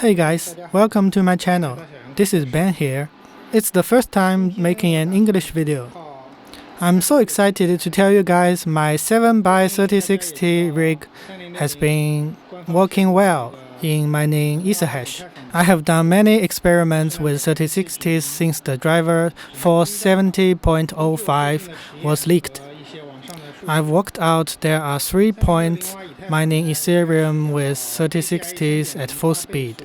Hey guys, welcome to my channel. This is Ben here. It's the first time making an English video. I'm so excited to tell you guys my 7x3060 rig has been working well in mining ETH. I have done many experiments with 3060s since the driver for 70.05 was leaked. I've worked out there are 3 points mining Ethereum with 3060s at full speed.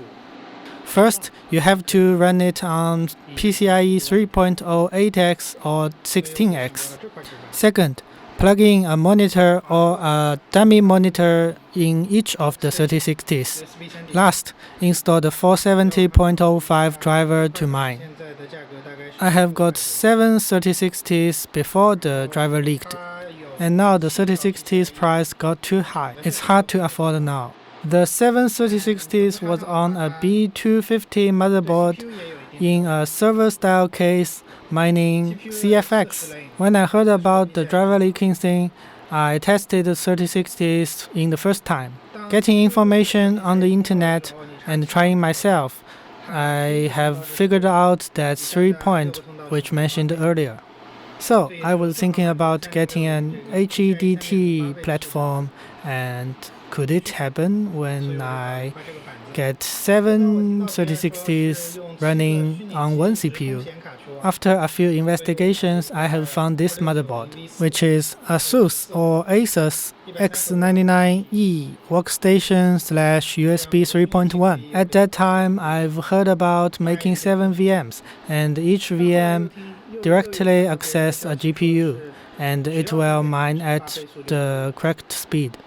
First, you have to run it on PCIe 3.0 8x or 16x. Second, plug in a monitor or a dummy monitor in each of the 3060s. Last, install the 470.05 driver to mine. I have got 7 3060s before the driver leaked, and now the 3060s price got too high. It's hard to afford now. The 7 3060s was on a B250 motherboard in a server-style case mining CFX. When I heard about the driver leaking thing, I tested the 3060s in the first time. Getting information on the internet and trying myself, I have figured out that 3 point which mentioned earlier. So I was thinking about getting an HEDT platform, and could it happen when I get 7 3060s running on one CPU? After a few investigations, I have found this motherboard, which is ASUS or Asus X99E workstation/USB 3.1. At that time, I've heard about making 7 VMs, and each VM directly access a GPU, and it will mine at the correct speed.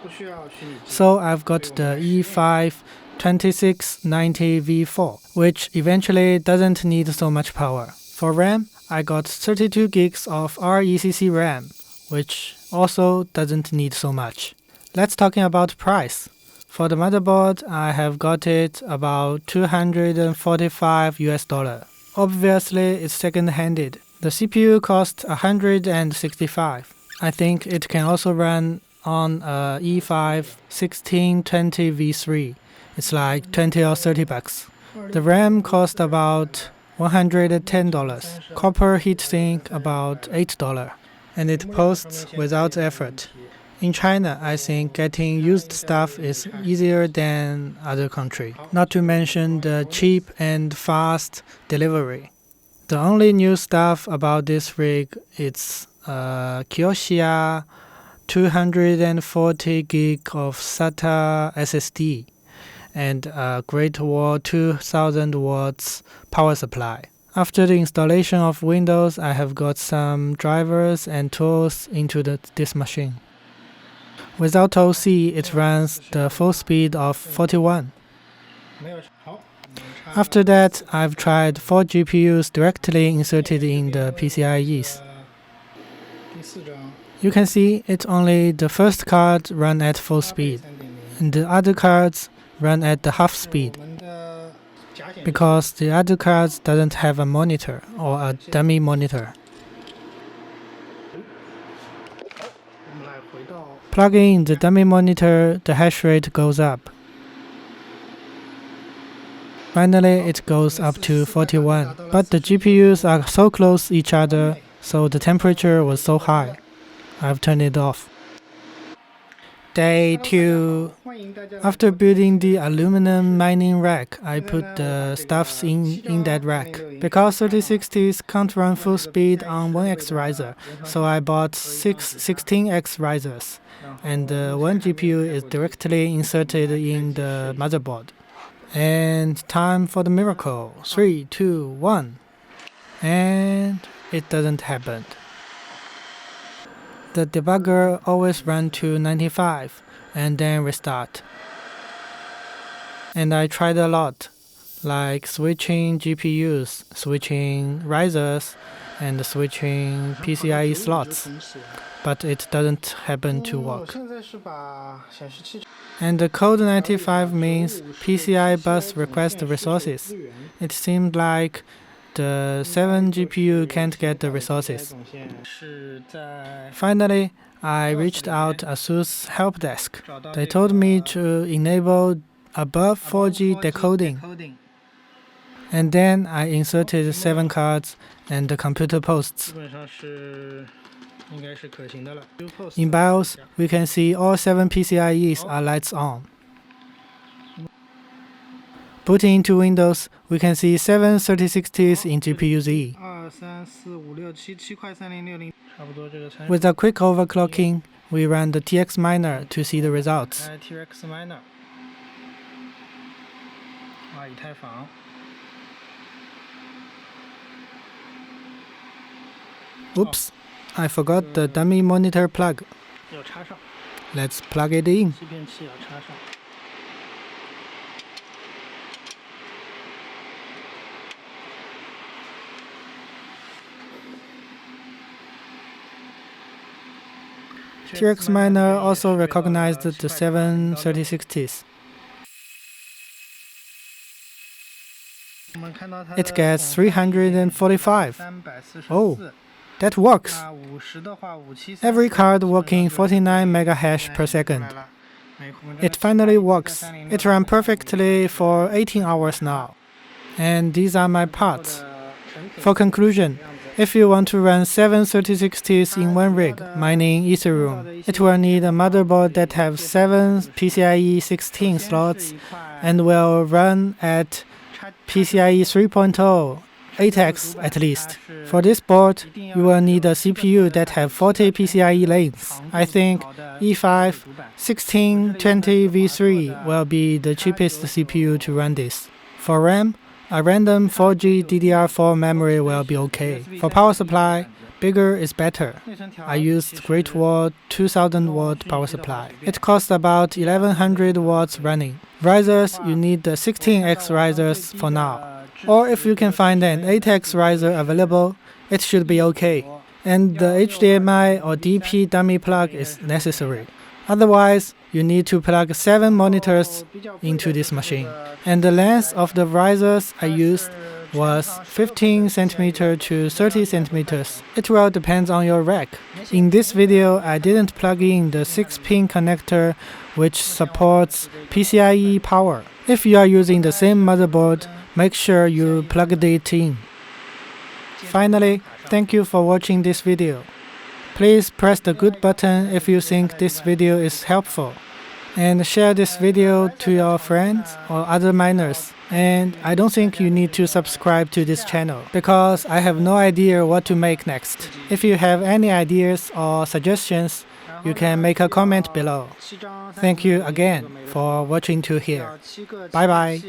So I've got the E5 2690V4, which eventually doesn't need so much power. For RAM, I got 32 gigs of RECC RAM, which also doesn't need so much. Let's talk about price. For the motherboard, I have got it about $245. Obviously, it's second-handed. The CPU costs $165. I think it can also run on a E5 1620V3. It's like 20 or 30 bucks. The RAM cost about $110. Copper heatsink about $8. And it posts without effort. In China, I think getting used stuff is easier than other countries. Not to mention the cheap and fast delivery. The only new stuff about this rig is Kioxia 240 gig of SATA SSD and a Great Wall 2000 watts power supply. After the installation of Windows, I have got some drivers and tools into this machine. Without OC, it runs the full speed of 41. After that, I've tried 4 GPUs directly inserted in the PCIe's. You can see it's only the first card run at full speed, and the other cards run at the half speed, because the other cards doesn't have a monitor or a dummy monitor. Plugging in the dummy monitor, the hash rate goes up. Finally, it goes up to 41, but the GPUs are so close to each other, so the temperature was so high. I've turned it off. Day 2. After building the aluminum mining rack, I put the stuffs in that rack. Because 3060s can't run full speed on 1x riser, so I bought 6 16x risers, and one GPU is directly inserted in the motherboard. And time for the miracle. 3, 2, 1. And it doesn't happen. The debugger always runs to 95 and then restart. And I tried a lot, like switching GPUs, switching risers, and switching PCIe slots, but it doesn't happen to work. And the code 95 means PCI bus request resources. It seemed like the 7 GPU can't get the resources. Finally, I reached out ASUS help desk. They told me to enable above 4G decoding. And then I inserted 7 cards and the computer posts. In BIOS, we can see all 7 PCIEs are lights on. Booting into Windows, we can see 7 3060s in GPU-Z. With a quick overclocking, we run the TX miner to see the results. Oops, I forgot the dummy monitor plug. Let's plug it in. TX miner also recognized the 7 3060s. It gets 345. Oh, that works. Every card working 49 megahash per second. It finally works. It ran perfectly for 18 hours now. And these are my parts. For conclusion, if you want to run 7 3060s in one rig mining Ethereum, it will need a motherboard that has 7 PCIe 16 slots and will run at PCIe 3.0, 8x at least. For this board, you will need a CPU that has 40 PCIe lanes. I think E5 1620v3 will be the cheapest CPU to run this. For RAM, a random 4G DDR4 memory will be okay. For power supply, bigger is better. I used Great Wall 2000 watt power supply. It costs about 1100 watts running. Risers, you need the 16x risers for now. Or if you can find an 8x riser available, it should be okay. And the HDMI or DP dummy plug is necessary. Otherwise, you need to plug 7 monitors into this machine. And the length of the risers I used was 15 cm to 30 cm. It will depend on your rack. In this video, I didn't plug in the 6-pin connector which supports PCIe power. If you are using the same motherboard, make sure you plug it in. Finally, thank you for watching this video. Please press the good button if you think this video is helpful. And share this video to your friends or other miners. And I don't think you need to subscribe to this channel because I have no idea what to make next. If you have any ideas or suggestions, you can make a comment below. Thank you again for watching to here. Bye bye.